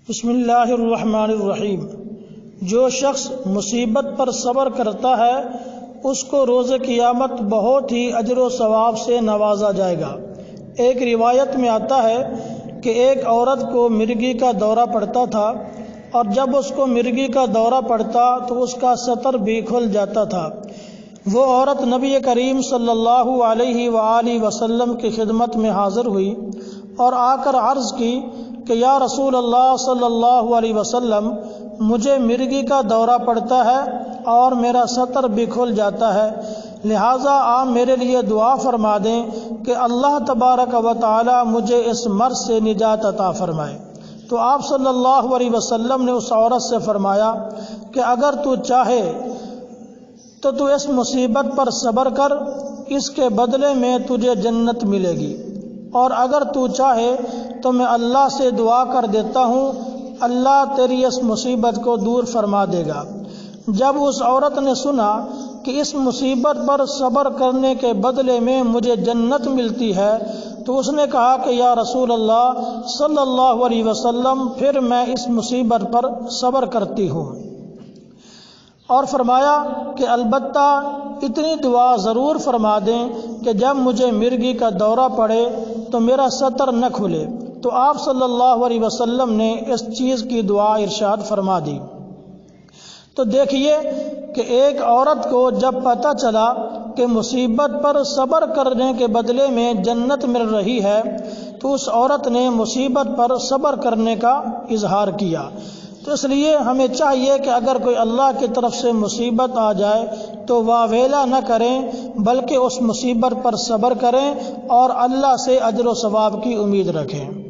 بسم اللہ الرحمن الرحیم۔ جو شخص مصیبت پر صبر کرتا ہے اس کو روز قیامت بہت ہی اجر و ثواب سے نوازا جائے گا۔ ایک روایت میں آتا ہے کہ ایک عورت کو مرگی کا دورہ پڑتا تھا، اور جب اس کو مرگی کا دورہ پڑتا تو اس کا سطر بھی کھل جاتا تھا۔ وہ عورت نبی کریم صلی اللہ علیہ وآلہ وسلم کی خدمت میں حاضر ہوئی اور آ کر عرض کی کہ یا رسول اللہ صلی اللہ علیہ وسلم، مجھے مرگی کا دورہ پڑتا ہے اور میرا سطر بھی کھل جاتا ہے، لہٰذا آپ میرے لیے دعا فرما دیں کہ اللہ تبارک و تعالی مجھے اس مرض سے نجات عطا فرمائے۔ تو آپ صلی اللہ علیہ وسلم نے اس عورت سے فرمایا کہ اگر تو چاہے تو تو اس مصیبت پر صبر کر، اس کے بدلے میں تجھے جنت ملے گی، اور اگر تو چاہے تو میں اللہ سے دعا کر دیتا ہوں، اللہ تیری اس مصیبت کو دور فرما دے گا۔ جب اس عورت نے سنا کہ اس مصیبت پر صبر کرنے کے بدلے میں مجھے جنت ملتی ہے تو اس نے کہا کہ یا رسول اللہ صلی اللہ علیہ وسلم، پھر میں اس مصیبت پر صبر کرتی ہوں، اور فرمایا کہ البتہ اتنی دعا ضرور فرما دیں کہ جب مجھے مرگی کا دورہ پڑے تو میرا سطر نہ کھلے۔ تو آپ صلی اللہ علیہ وسلم نے اس چیز کی دعا ارشاد فرما دی۔ تو دیکھیے کہ ایک عورت کو جب پتہ چلا کہ مصیبت پر صبر کرنے کے بدلے میں جنت مل رہی ہے تو اس عورت نے مصیبت پر صبر کرنے کا اظہار کیا۔ تو اس لیے ہمیں چاہیے کہ اگر کوئی اللہ کی طرف سے مصیبت آ جائے تو واویلا نہ کریں، بلکہ اس مصیبت پر صبر کریں اور اللہ سے اجر و ثواب کی امید رکھیں۔